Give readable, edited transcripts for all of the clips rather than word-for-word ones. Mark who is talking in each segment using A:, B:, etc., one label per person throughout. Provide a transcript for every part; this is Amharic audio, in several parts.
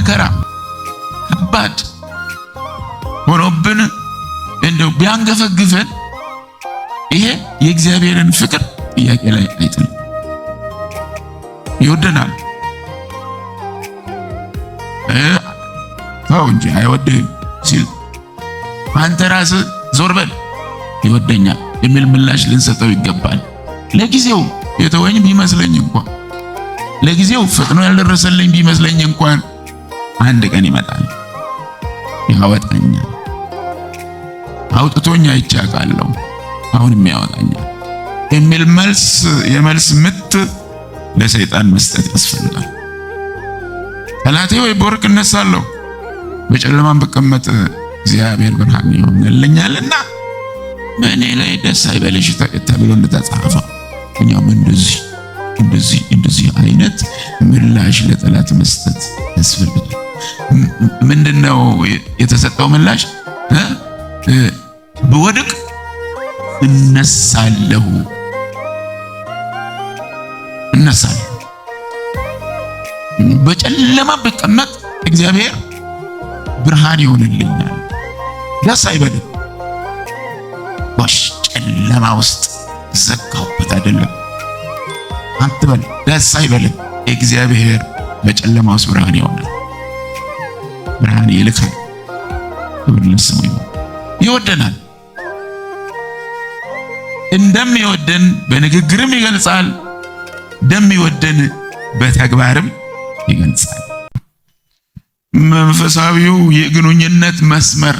A: መከራ ከባድ ሆኖብን እንደው ቢያንገፈግፈን ይሄ የእግዚአብሔርን ፍቅር ጥያቄ ላይ አይጥልም። ይወደናል። ተው እንጂ አይወድህም ሲል አንተ ራስህ ዞር በል ይወደኛል የሚል ምላሽ ልንሰጠው ይገባል። ለጊዜው የተወኝ ቢመስለኝ እንኳን ለጊዜው ፈጥኖ ያልደረሰልኝ ቢመስለኝ እንኳን አንድ ቀን ይመጣል ያወጣኛል። አውጥቶኛ አይቻቃለሁ አሁንም ያወጣኛል የሚል የመልስ ምት ለሰይጣን መስጠት ያስፈልጋል። ጠላቴ ወይ በወርቅ እነሳለሁ በጨለማም ብቀመጥ እግዚአብሔር ብርሃን ይሆንልኛልና በእኔ ላይ ደስ አይበልሽ ተብሎ እንደተጻፈው እኛም እንደዚህ አይነት ምላሽ ለጠላት መስጠት ያስፈልጋል። ምንድነው የተሰጠው ምላሽ? ብወድቅ እነሳለሁ። በጨለማ ብቀመጥ እግዚአብሔር ብርሃን ይሆንልኛል። ደስ አይበልም። ጨለማ ውስጥ ዘጋውበት አይደለም አትበል። ደስ አይበልም። እግዚአብሔር በጨለማ ውስጥ ብርሃን ይሆናል፣ ብርሃን ይልካል። ክብር ለስሙ ይሁን። ይወደናል። እንደሚወደን በንግግርም ይገልጻል፣ እንደሚወደን በተግባርም ይገልጻል። መንፈሳዊው የግንኙነት መስመር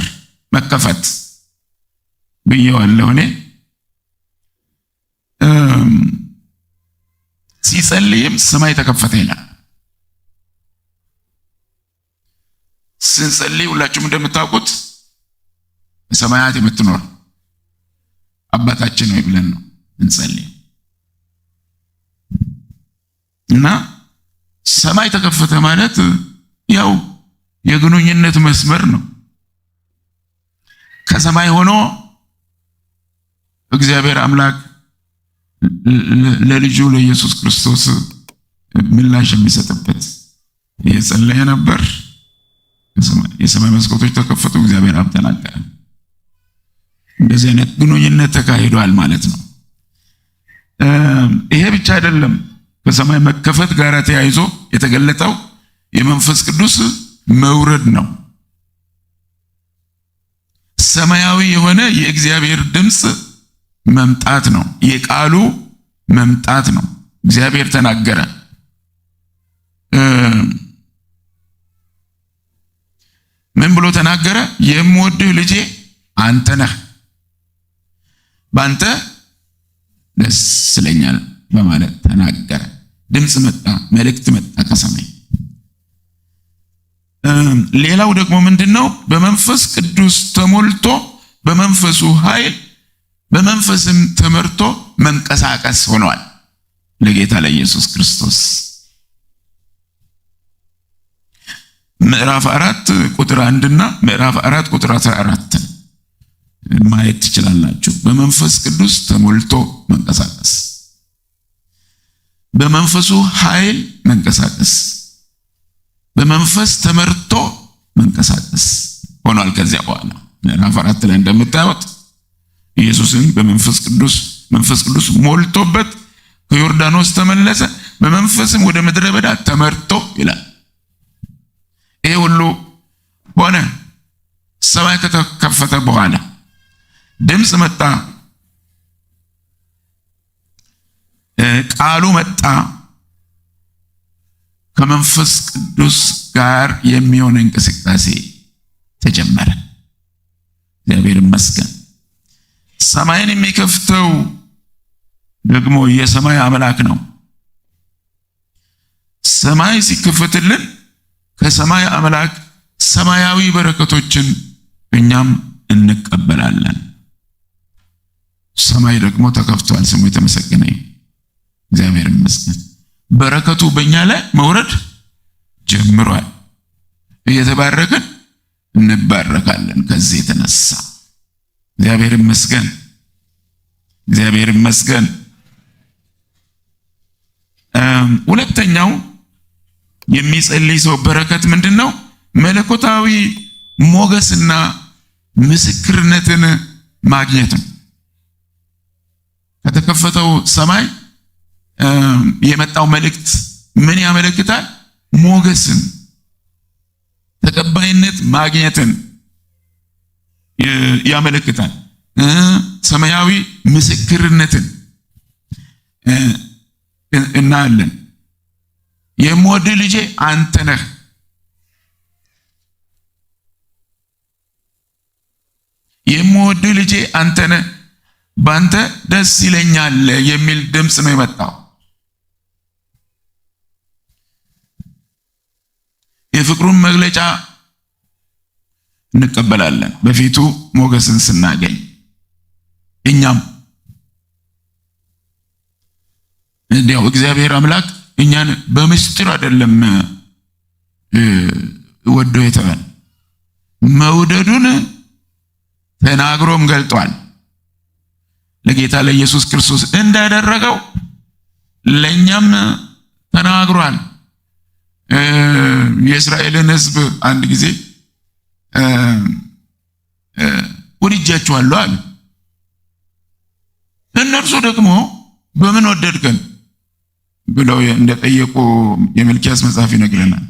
A: መከፈት ብየዋለሁ እኔ። ሲጸልይም ሰማይ ተከፈተ ይላል። ስንጸልይ ሁላችሁም እንደምታውቁት በሰማያት የምትኖር አባታችን ሆይ ብለን ነው እንጸልይ እና ሰማይ ተከፈተ ማለት ያው የግንኙነት መስመር ነው። ከሰማይ ሆኖ እግዚአብሔር አምላክ ለልጁ ለኢየሱስ ክርስቶስ ምላሽ የሚሰጥበት እየጸለየ ነበር። የሰማይ መስኮቶች ተከፈቱ፣ እግዚአብሔር አብ ተናገረ። እንደዚህ አይነት ግንኙነት ተካሂዷል ማለት ነው። ይሄ ብቻ አይደለም። ከሰማይ መከፈት ጋር ተያይዞ የተገለጠው የመንፈስ ቅዱስ መውረድ ነው። ሰማያዊ የሆነ የእግዚአብሔር ድምጽ መምጣት ነው። የቃሉ መምጣት ነው። እግዚአብሔር ተናገረ። ምን ብሎ ተናገረ? የምወድህ ልጄ አንተ ነህ፣ ባንተ ደስ ይለኛል በማለት ተናገረ። ድምጽ መጣ፣ መልእክት መጣ ከሰማይ። ሌላው ደግሞ ምንድነው? በመንፈስ ቅዱስ ተሞልቶ በመንፈሱ ኃይል በመንፈስም ተመርቶ መንቀሳቀስ ሆኗል ለጌታ ለኢየሱስ ክርስቶስ። ምዕራፍ 4 ቁጥር 1 እና ምዕራፍ 4 ቁጥር 14 ማየት ትችላላችሁ። በመንፈስ ቅዱስ ተሞልቶ መንቀሳቀስ፣ በመንፈሱ ኃይል መንቀሳቀስ፣ በመንፈስ ተመርቶ መንቀሳቀስ ሆኗል። ከዚያ በኋላ ምዕራፍ 4 ላይ እንደምታዩት ኢየሱስን መንፈስ ቅዱስ ሞልቶበት ከዮርዳኖስ ተመለሰ፣ በመንፈስም ወደ ምድረ በዳ ተመርቶ ይላል። ይሄ ሁሉ ሆነ። ሰማይ ከተከፈተ በኋላ ድምጽ መጣ፣ ቃሉ መጣ። ከመንፈስ ቅዱስ ጋር የሚሆን እንቅስቃሴ ተጀመረ። እግዚአብሔር ይመስገን። ሰማይን የሚከፍተው ደግሞ የሰማይ አምላክ ነው። ሰማይ ሲከፈትልን ከሰማይ አምላክ ሰማያዊ በረከቶችን እኛም እንቀበላለን። ሰማይ ደግሞ ተከፍቷል። ስሙ የተመሰገነ ይሁን። እግዚአብሔር ይመስገን። በረከቱ በእኛ ላይ መውረድ ጀምሯል። እየተባረክን እንባረካለን። ከዚህ የተነሳ እግዚአብሔር ይመስገን። እግዚአብሔር ይመስገን። ሁለተኛው የሚጸልይ ሰው በረከት ምንድነው? መለኮታዊ ሞገስና ምስክርነትን ማግኘት ነው። ከተከፈተው ሰማይ የመጣው መልእክት ምን ያመለክታል? ሞገስን፣ ተቀባይነት ማግኘትን ያመለክታል። ሰማያዊ ምስክርነትን እናያለን። የምወድህ ልጄ አንተ ነህ፣ የምወድህ ልጄ አንተ ነህ፣ ባንተ ደስ ይለኛል የሚል ድምፅ ነው የመጣው። የፍቅሩን መግለጫ እንቀበላለን በፊቱ ሞገስን ስናገኝ። እኛም እንዲያው እግዚአብሔር አምላክ እኛን በምስጢር አይደለም ወዶ የተባለ መውደዱን ተናግሮም ገልጧል። ለጌታ ለኢየሱስ ክርስቶስ እንዳደረገው ለኛም ተናግሯል። የእስራኤልን ሕዝብ አንድ ጊዜ ወድጃችኋለሁ አለ። እነርሱ ደግሞ በምን ወደድከን ብለው እንደጠየቁ የመልኪያስ መጽሐፍ ይነግረናል።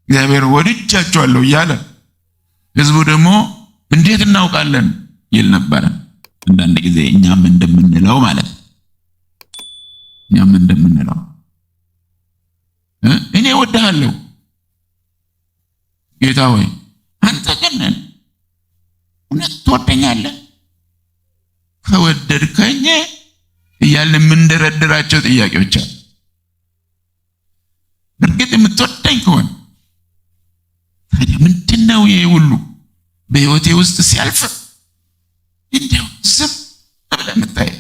A: እግዚአብሔር ወድጃችኋለሁ እያለ ሕዝቡ ደግሞ እንዴት እናውቃለን ይል ነበረ። አንዳንድ ጊዜ እኛም እንደምንለው ማለት ነው። እኛም እንደምንለው እኔ ወድሃለሁ ጌታ ሆይ አንተ ግን እውነት ትወደኛለህ? ከወደድከኝ እያልን የምንደረድራቸው ጥያቄዎች አሉ። እርግጥ የምትወደኝ ከሆነ ታዲያ ምንድነው ይሄ ሁሉ በህይወቴ ውስጥ ሲያልፍ እንዲያው ዝም ብለህ የምታየው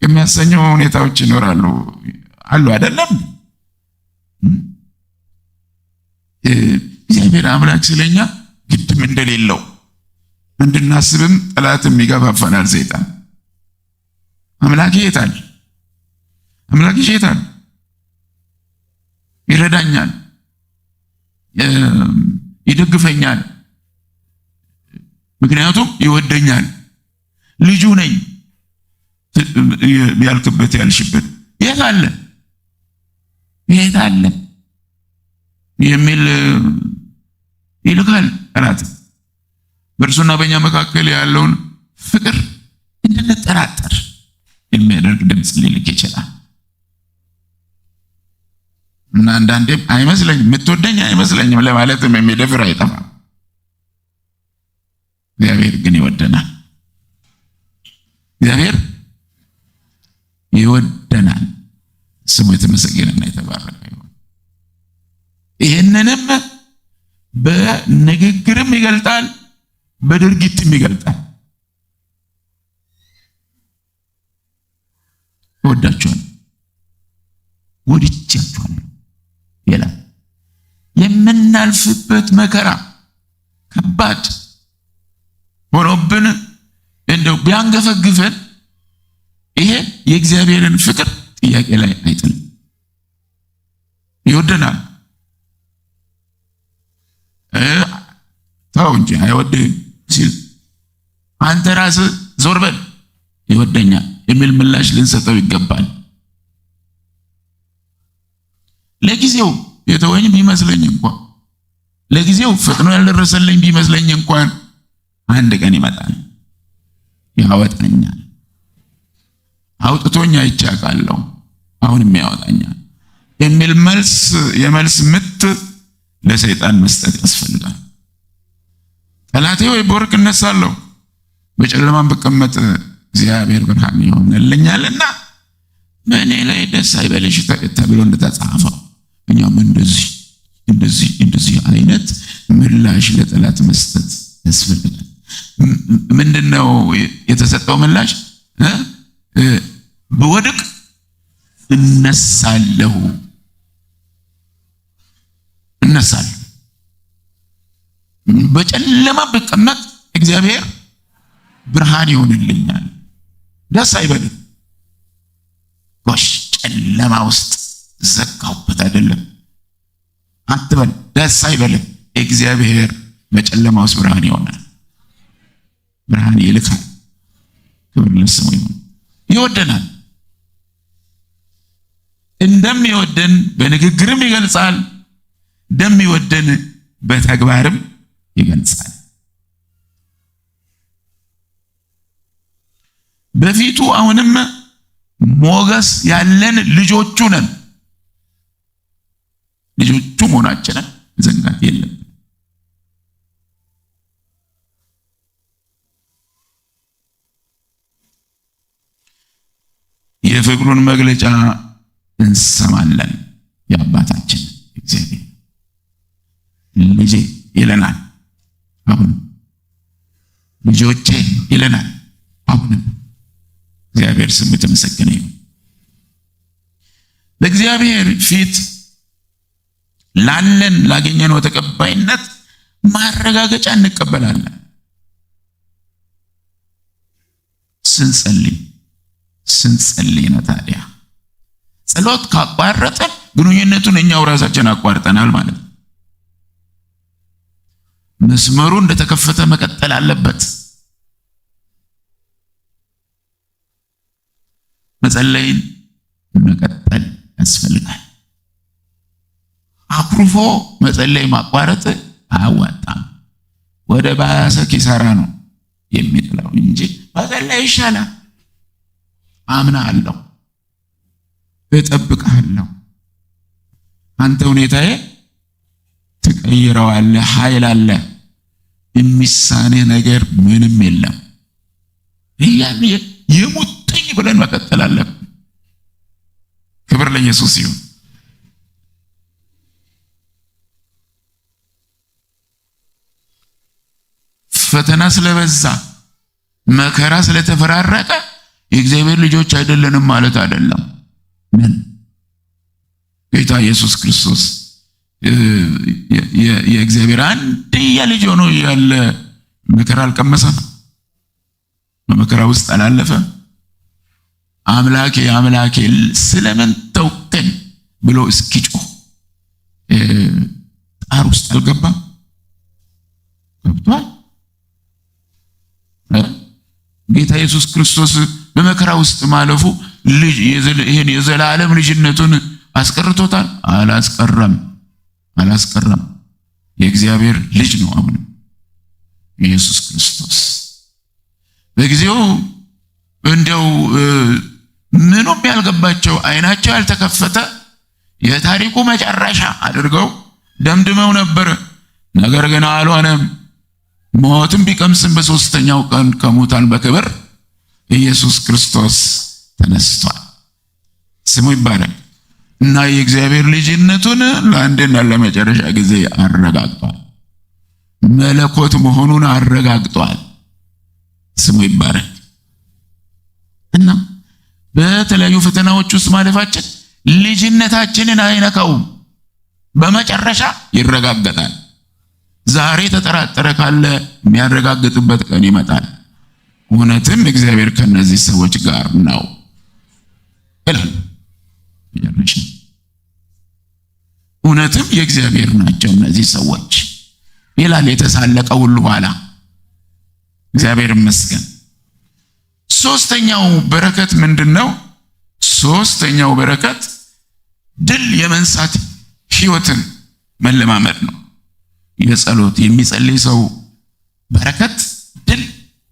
A: የሚያሰኘው ሁኔታዎች ይኖራሉ አሉ አይደለም? እግዚአብሔር አምላክ ስለኛ ግድም እንደሌለው እንድናስብም ጠላትም ይገፋፋናል ሰይጣን። አምላክ ይሄታል፣ አምላክ ይሄታል፣ ይረዳኛል፣ ይደግፈኛል፣ ምክንያቱም ይወደኛል፣ ልጁ ነኝ ያልክበት ያልሽበት የት አለ የት አለ የሚል ይልካል ጠላት። በእርሱና በእኛ መካከል ያለውን ፍቅር እንድንጠራጠር የሚያደርግ ድምፅ ሊልክ ይችላል። እና አንዳንዴም አይመስለኝም የምትወደኝ አይመስለኝም ለማለትም የሚደፍር አይጠፋም። እግዚአብሔር ግን ይወደናል። እግዚአብሔር ይወደናል። ስሙ የተመሰገነና የተባረከ ይሁን። ይህንንም በንግግርም ይገልጣል፣ በድርጊትም ይገልጣል። ወዳችኋል፣ ወድጃችኋለሁ ይላል። የምናልፍበት መከራ ከባድ ሆኖብን እንደው ቢያንገፈግፈን ይሄ የእግዚአብሔርን ፍቅር ጥያቄ ላይ አይጥልም። ይወደናል። ተው እንጂ አይወድህም ሲል አንተ ራስህ ዞር በል ይወደኛል የሚል ምላሽ ልንሰጠው ይገባል። ለጊዜው የተወኝ ቢመስለኝ እንኳን ለጊዜው ፈጥኖ ያልደረሰልኝ ቢመስለኝ እንኳን አንድ ቀን ይመጣል፣ ያወጣኛል። አውጥቶኛ አይቻቃለሁ፣ አሁንም ያወጣኛል የሚል የመልስ ምት ለሰይጣን መስጠት ያስፈልጋል። ጠላቴ ወይ በወርቅ እነሳለሁ፣ በጨለማም ብቀመጥ እግዚአብሔር ብርሃን ይሆንልኛልና በእኔ ላይ ደስ አይበልሽ ተብሎ እንደተጻፈው እኛም እንደዚህ አይነት ምላሽ ለጠላት መስጠት ያስፈልጋል። ምንድነው የተሰጠው ምላሽ? በወድቅ እነሳለሁ። በጨለማ ብቀመጥ እግዚአብሔር ብርሃን ይሆንልኛል። ደስ አይበልም? ጎሽ ጨለማ ውስጥ ዘጋውበት አይደለም አትበል። ደስ አይበልም። እግዚአብሔር በጨለማ ውስጥ ብርሃን ይሆናል፣ ብርሃን ይልካል። ክብር ለስሙ ይሁን። ይወደናል። እንደሚወደን በንግግርም ይገልጻል፣ እንደሚወደን በተግባርም ይገልጻል። በፊቱ አሁንም ሞገስ ያለን ልጆቹ ነን። ልጆቹ መሆናችንን መዘንጋት የለም። የፍቅሩን መግለጫ እንሰማለን። የአባታችን እግዚአብሔር ልጄ ይለናል፣ አሁን ልጆቼ ይለናል። አሁንም እግዚአብሔር ስሙ የተመሰገነ ይሁን። በእግዚአብሔር ፊት ላገኘነው ተቀባይነት ማረጋገጫ እንቀበላለን። ስንጸልይ ነው። ታዲያ ጸሎት ካቋረጠን ግንኙነቱን እኛው ራሳችን አቋርጠናል ማለት ነው። መስመሩ እንደተከፈተ መቀጠል አለበት። መጸለይን መቀጠል ያስፈልጋል። አኩርፎ መጸለይ ማቋረጥ አያዋጣም። ወደ ባሰ ኪሳራ ነው የሚጥለው እንጂ መጸለይ ይሻላል። አምናለሁ፣ እጠብቅሃለሁ፣ አንተ ሁኔታዬ ትቀይረዋለህ፣ ኃይል አለ፣ የሚሳንህ ነገር ምንም የለም እያሉ የሙጥኝ ብለን መቀጠል አለብን። ክብር ለኢየሱስ ይሁን። ፈተና ስለበዛ መከራ ስለተፈራረቀ የእግዚአብሔር ልጆች አይደለንም ማለት አይደለም። ምን ጌታ ኢየሱስ ክርስቶስ የእግዚአብሔር አንድያ ልጅ ሆኖ ያለ መከራ አልቀመሰም? በመከራ ውስጥ አላለፈም? አምላኬ አምላኬ ስለምን ተውከኝ ብሎ እስኪጮህ ጣር ውስጥ አልገባም? ገብቷል። ጌታ ኢየሱስ ክርስቶስ በመከራ ውስጥ ማለፉ ይህን የዘላለም ልጅነቱን አስቀርቶታል? አላስቀረም። የእግዚአብሔር ልጅ ነው። አሁን ኢየሱስ ክርስቶስ በጊዜው እንደው ምንም ያልገባቸው አይናቸው ያልተከፈተ የታሪኩ መጨረሻ አድርገው ደምድመው ነበር። ነገር ግን አልሆነም። ሞትም ቢቀምስም በሶስተኛው ቀን ከሙታን በክብር ኢየሱስ ክርስቶስ ተነስቷል። ስሙ ይባረክ እና የእግዚአብሔር ልጅነቱን ለአንድና ለመጨረሻ ጊዜ አረጋግጧል። መለኮት መሆኑን አረጋግጧል። ስሙ ይባረክ እና በተለያዩ ፈተናዎች ውስጥ ማለፋችን ልጅነታችንን አይነካውም። በመጨረሻ ይረጋገጣል። ዛሬ ተጠራጠረ ካለ የሚያረጋግጥበት ቀን ይመጣል። እውነትም እግዚአብሔር ከነዚህ ሰዎች ጋር ነው ይላል። እውነትም የእግዚአብሔር ናቸው እነዚህ ሰዎች ይላል የተሳለቀ ሁሉ ኋላ። እግዚአብሔር ይመስገን። ሶስተኛው በረከት ምንድነው? ሶስተኛው በረከት ድል የመንሳት ህይወትን መለማመድ ነው። የጸሎት የሚጸልይ ሰው በረከት ድል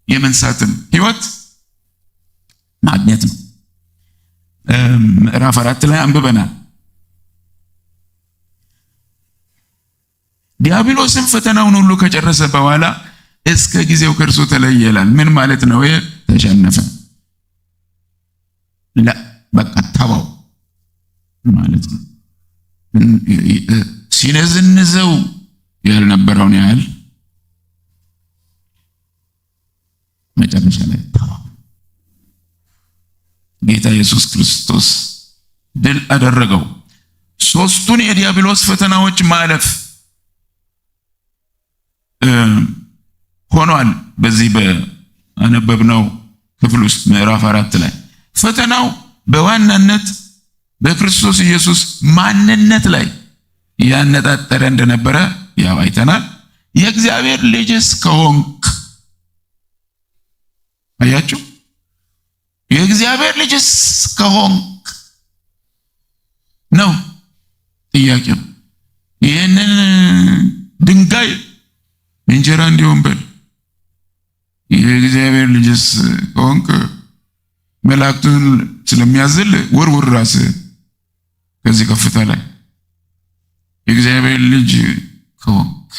A: የመንሳትን ህይወት ማግኘት ነው። ምዕራፍ 4 ላይ አንብበናል። ዲያብሎስም ፈተናውን ሁሉ ከጨረሰ በኋላ እስከ ጊዜው ከእርሱ ተለየ ይላል። ምን ማለት ነው? ተሸነፈ፣ በቃ ተባው ማለት ነው። ሲነዝንዘው ያልነበረውን ያህል መጨረሻ ላይ ተባው። ጌታ ኢየሱስ ክርስቶስ ድል አደረገው። ሶስቱን የዲያብሎስ ፈተናዎች ማለፍ ሆኗል። በዚህ በአነበብነው ክፍል ውስጥ ምዕራፍ 4 ላይ ፈተናው በዋናነት በክርስቶስ ኢየሱስ ማንነት ላይ ያነጣጠረ እንደነበረ ያው አይተናል። የእግዚአብሔር ልጅስ ከሆንክ አያችሁ፣ የእግዚአብሔር ልጅስ ከሆንክ ነው ጥያቄው። ይህንን ድንጋይ እንጀራ እንዲሆን በል። የእግዚአብሔር ልጅስ ከሆንክ መላእክቱን ስለሚያዝል ወርውር ራስህን ከዚህ ከፍታ ላይ። የእግዚአብሔር ልጅ ከሆንክ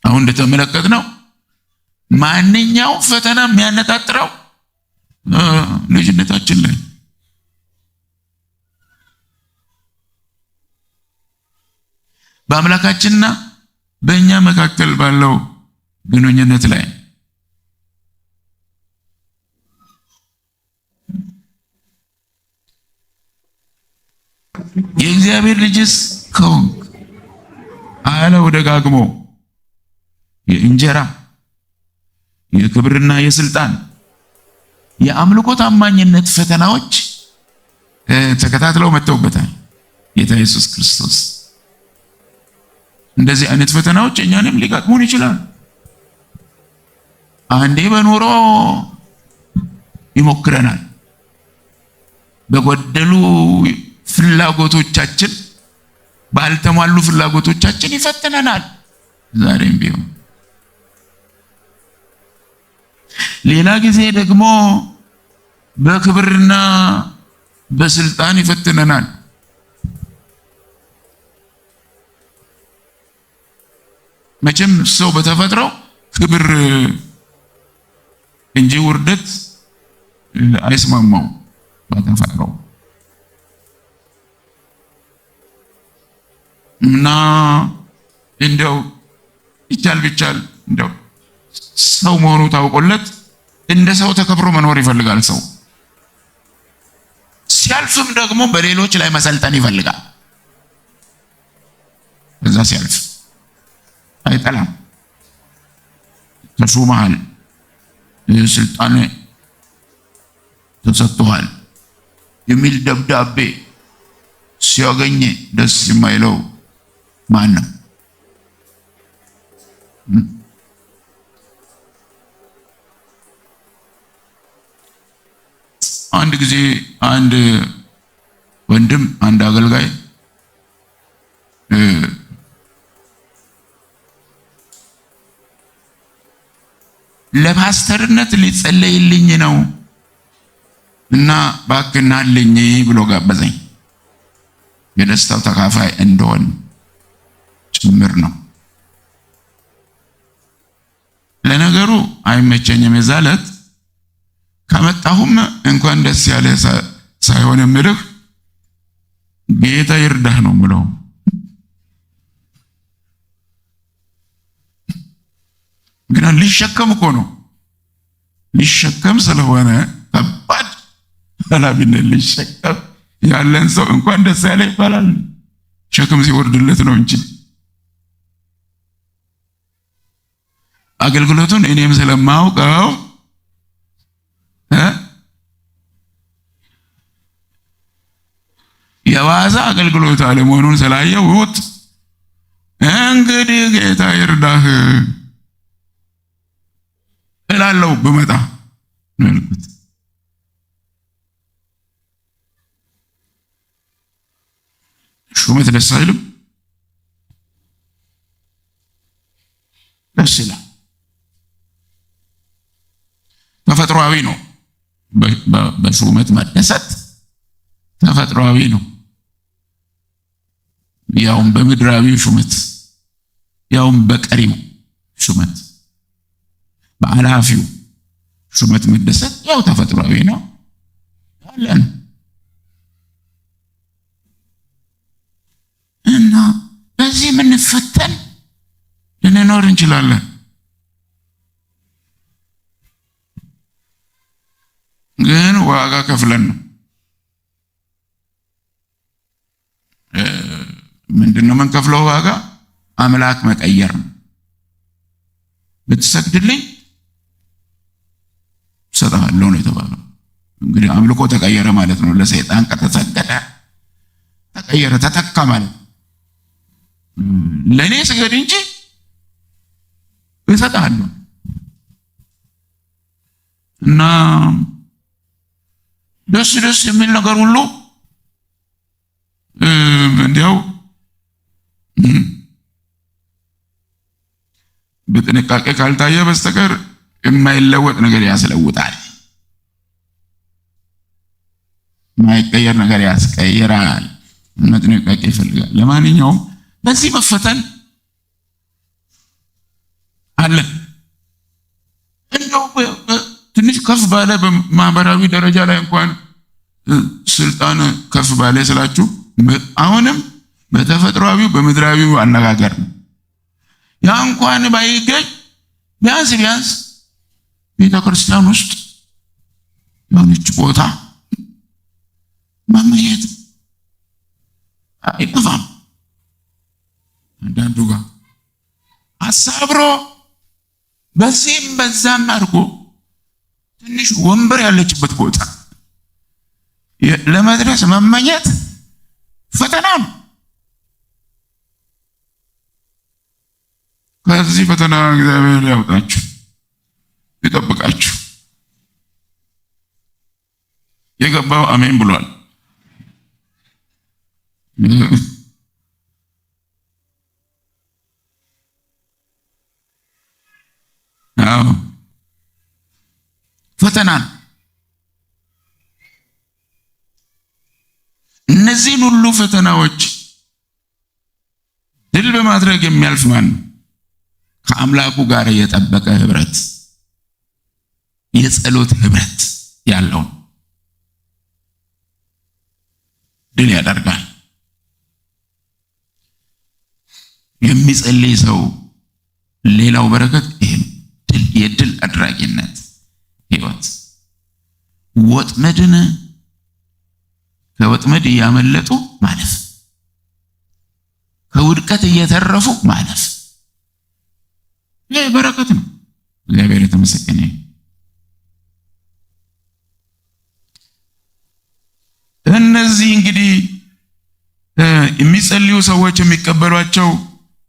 A: አሁን እንደተመለከትነው ማንኛውም ፈተና የሚያነጣጥረው ልጅነታችን ላይ በአምላካችንና በእኛ መካከል ባለው ግንኙነት ላይ የእግዚአብሔር ልጅስ ከሆንክ አለው ደጋግሞ የእንጀራ የክብርና የስልጣን የአምልኮ ታማኝነት ፈተናዎች ተከታትለው መጥተውበታል ጌታ ኢየሱስ ክርስቶስ። እንደዚህ አይነት ፈተናዎች እኛንም ሊገጥሙን ይችላል። አንዴ በኑሮ ይሞክረናል። በጎደሉ ፍላጎቶቻችን፣ ባልተሟሉ ፍላጎቶቻችን ይፈትነናል። ዛሬም ቢሆን ሌላ ጊዜ ደግሞ በክብርና በስልጣን ይፈትነናል። መቼም ሰው በተፈጥሮ ክብር እንጂ ውርደት አይስማማው በተፈጥሮ እና እንደው ይቻል ቢቻል እንደው ሰው መሆኑ ታውቆለት እንደ ሰው ተከብሮ መኖር ይፈልጋል። ሰው ሲያልፍም ደግሞ በሌሎች ላይ መሰልጠን ይፈልጋል። እዛ ሲያልፍ አይጠላም። ተሾመሃል፣ ስልጣን ተሰጥቷል የሚል ደብዳቤ ሲያገኝ ደስ የማይለው ማን ነው? አንድ ጊዜ አንድ ወንድም አንድ አገልጋይ ለፓስተርነት ሊጸለይልኝ ነው እና ባክናልኝ ብሎ ጋበዘኝ። የደስታው ተካፋይ እንደሆን ጭምር ነው። ለነገሩ አይመቸኝም። የዛለት ከመጣሁም እንኳን ደስ ያለ ሳይሆን ምልህ ጌታ ይርዳህ ነው ምለው። ግን ሊሸከም እኮ ነው። ሊሸከም ስለሆነ ከባድ ኃላፊነት ሊሸከም ያለን ሰው እንኳን ደስ ያለ ይባላል። ሸክም ሲወርድለት ነው እንጂ አገልግሎቱን እኔም ስለማውቀው የዋዛ አገልግሎት አለመሆኑን ስላየሁት እንግዲህ ጌታ ይርዳህ እላለሁ ብመጣ ነው። ሹመት ደስ አይልም? ደስ ይላል። ተፈጥሯዊ ነው። በሹመት መደሰት ተፈጥሯዊ ነው። ያውም በምድራዊ ሹመት፣ ያውም በቀሪው ሹመት፣ በአላፊው ሹመት መደሰት ያው ተፈጥሯዊ ነው አለን እና በዚህ የምንፈተን ልንኖር እንችላለን። ግን ዋጋ ከፍለን ነው። ምንድነው የምንከፍለው ዋጋ? አምላክ መቀየር ነው። ብትሰግድልኝ እሰጥሃለሁ ነው የተባለው። እንግዲህ አምልኮ ተቀየረ ማለት ነው። ለሰይጣን ከተሰገደ ተቀየረ፣ ተተካ ማለት ነው። ለእኔ ስገድ እንጂ እሰጥሃለሁ እና ደስ ደስ የሚል ነገር ሁሉ እንዲያው በጥንቃቄ ካልታየ በስተቀር የማይለወጥ ነገር ያስለውጣል፣ የማይቀየር ነገር ያስቀይራል እና ጥንቃቄ ይፈልጋል። ለማንኛውም በዚህ መፈተን አለ። እንደው ትንሽ ከፍ ባለ በማህበራዊ ደረጃ ላይ እንኳን ስልጣን ከፍ ባለ ስላችሁ አሁንም በተፈጥሯዊው በምድራዊው አነጋገር ነው። ያ እንኳን ባይገኝ ቢያንስ ቤተክርስቲያን ውስጥ የሆነች ቦታ ማመየት አይጠፋም። አንዳንዱ ጋር አሳብሮ በዚህም በዛም አድርጎ ትንሽ ወንበር ያለችበት ቦታ ለመድረስ መመኘት ፈተና ነው። ከዚህ ፈተና እግዚአብሔር ያውጣችሁ፣ ይጠብቃችሁ። የገባው አሜን ብሏል። አዎ ፈተና። እነዚህን ሁሉ ፈተናዎች ድል በማድረግ የሚያልፍ ማን ነው? ከአምላኩ ጋር የጠበቀ ህብረት፣ የጸሎት ህብረት ያለው ድል ያደርጋል። የሚጸልይ ሰው ሌላው በረከት ይሄ ነው። የድል አድራጊነት ህይወት። ከወጥመድ እያመለጡ ማለፍ፣ ከውድቀት እየተረፉ ማለፍ፣ ይህ በረከት ነው። እግዚአብሔር የተመሰገነ ይሁን። እነዚህ እንግዲህ የሚጸልዩ ሰዎች የሚቀበሏቸው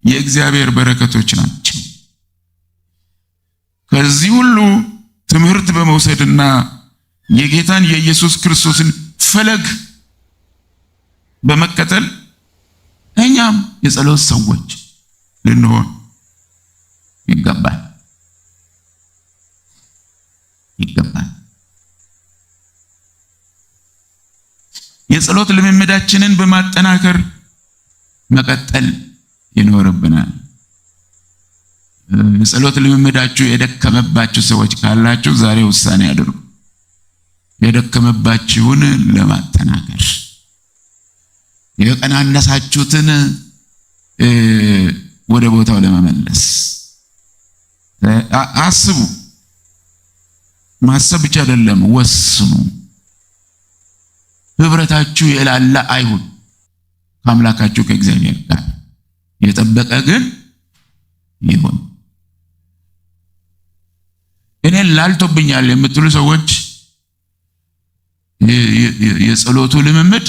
A: የእግዚአብሔር በረከቶች ናቸው። ከዚህ ሁሉ ትምህርት በመውሰድና የጌታን የኢየሱስ ክርስቶስን ፈለግ በመከተል እኛም የጸሎት ሰዎች ልንሆን ይገባል። የጸሎት ልምምዳችንን በማጠናከር መቀጠል ይኖርብናል። የጸሎት ልምምዳችሁ የደከመባችሁ ሰዎች ካላችሁ ዛሬ ውሳኔ አድርጉ። የደከመባችሁን ለማጠናከር፣ የቀናነሳችሁትን ወደ ቦታው ለመመለስ አስቡ። ማሰብ ብቻ አይደለም፣ ወስኑ። ህብረታችሁ የላላ አይሁን ከአምላካችሁ ከእግዚአብሔር ጋር የጠበቀ ግን ይሁን። እኔን ላልቶብኛል የምትሉ ሰዎች የጸሎቱ ልምምድ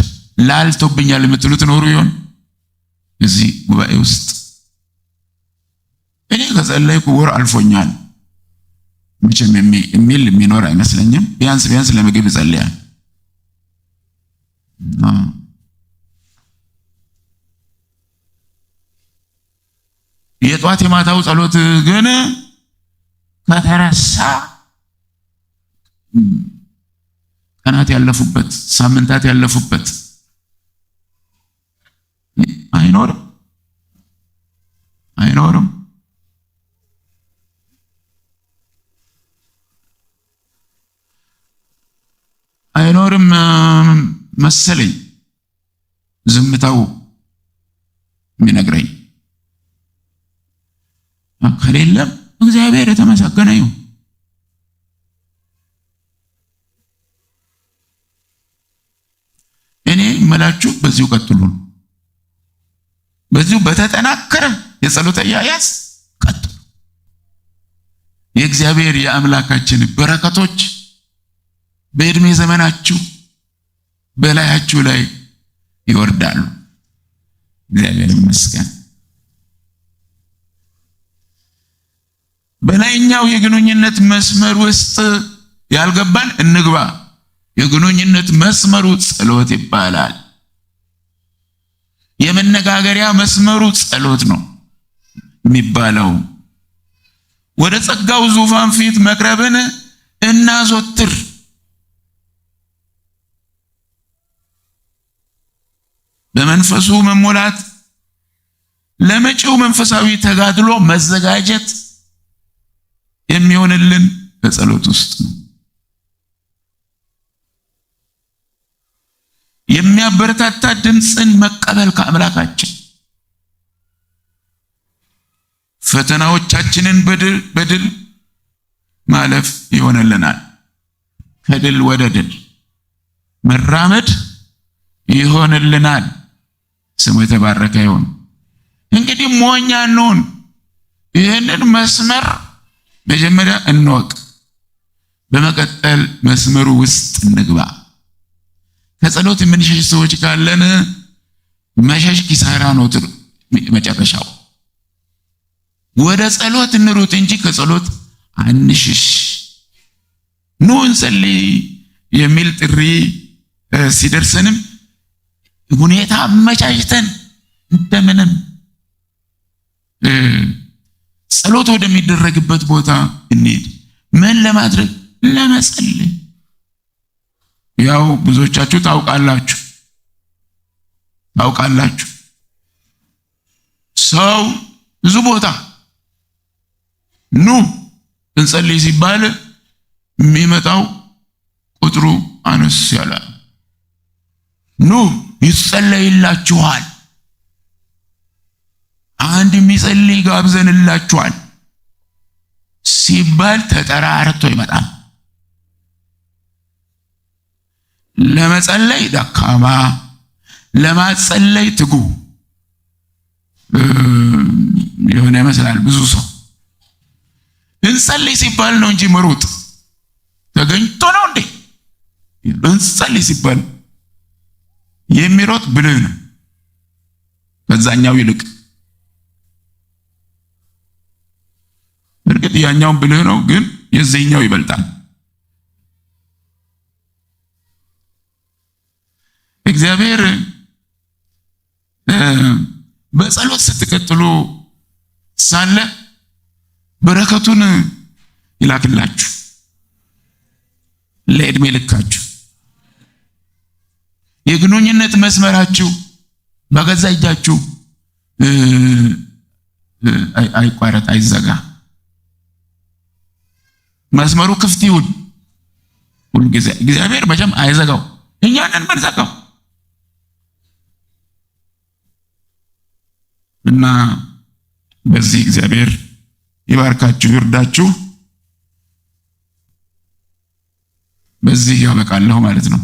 A: ላልቶብኛል የምትሉት ኖሩ ይሆን? እዚህ ጉባኤ ውስጥ እኔ ከጸለይኩ ወር አልፎኛል መቼም የሚል የሚኖር አይመስለኝም። ቢያንስ ለምግብ ይጸልያል። የጧት የማታው ጸሎት ግን ከተረሳ ቀናት ያለፉበት፣ ሳምንታት ያለፉበት አይኖርም መሰለኝ። ዝምታው የሚነግረኝ ከሌለም እግዚአብሔር የተመሰገነ ይሁን። እኔ መላችሁ በዚሁ ቀጥሉ ነው። በዚሁ በተጠናከረ የጸሎት አያያዝ ቀጥሉ። የእግዚአብሔር የአምላካችን በረከቶች በዕድሜ ዘመናችሁ በላያችሁ ላይ ይወርዳሉ። እግዚአብሔር ይመስገን። በላይኛው የግንኙነት መስመር ውስጥ ያልገባን እንግባ። የግንኙነት መስመሩ ጸሎት ይባላል። የመነጋገሪያ መስመሩ ጸሎት ነው የሚባለው። ወደ ጸጋው ዙፋን ፊት መቅረብን እናዘወትር። በመንፈሱ መሞላት፣ ለመጪው መንፈሳዊ ተጋድሎ መዘጋጀት የሚሆንልን በጸሎት ውስጥ ነው። የሚያበረታታ ድምፅን መቀበል ከአምላካችን፣ ፈተናዎቻችንን በድል ማለፍ ይሆንልናል። ከድል ወደ ድል መራመድ ይሆንልናል። ስሙ የተባረከ ይሁን። እንግዲህ ሞኛ እንሁን። ይህንን መስመር መጀመሪያ እንወቅ፣ በመቀጠል መስመሩ ውስጥ እንግባ። ከጸሎት የምንሸሽ ሰዎች ካለን መሸሽ ኪሳራ ነው መጨረሻው። ወደ ጸሎት እንሩጥ እንጂ ከጸሎት አንሽሽ። ኑ እንጸልይ የሚል ጥሪ ሲደርሰንም ሁኔታ አመቻችተን እንደምንም ጸሎት ወደሚደረግበት ቦታ እንሂድ። ምን ለማድረግ? ለመጸለይ። ያው ብዙዎቻችሁ ታውቃላችሁ ሰው ብዙ ቦታ ኑ እንጸልይ ሲባል የሚመጣው ቁጥሩ አነስ ያለ፣ ኑ ይጸለይላችኋል፣ አንድ የሚጸልይ ጋብዘንላችኋል ሲባል ተጠራርቶ ይመጣል። ለመጸለይ ደካማ፣ ለማጸለይ ትጉ የሆነ ይመስላል ብዙ ሰው። እንጸልይ ሲባል ነው እንጂ መሮጥ ተገኝቶ ነው እንዴ? እንጸልይ ሲባል የሚሮጥ ብልህ ነው ከዛኛው ይልቅ። እርግጥ ያኛው ብልህ ነው፣ ግን የዚህኛው ይበልጣል። እግዚአብሔር በጸሎት ስትቀጥሉ ሳለ በረከቱን ይላክላችሁ ለዕድሜ ልካችሁ። የግንኙነት መስመራችሁ በገዛ እጃችሁ አይቋረጥ፣ አይዘጋ። መስመሩ ክፍት ይሁን ሁሉ ጊዜ። እግዚአብሔር መቼም አይዘጋው፣ እኛ ነን የምንዘጋው። እና በዚህ እግዚአብሔር ይባርካችሁ፣ ይርዳችሁ። በዚህ ያበቃለሁ ማለት ነው።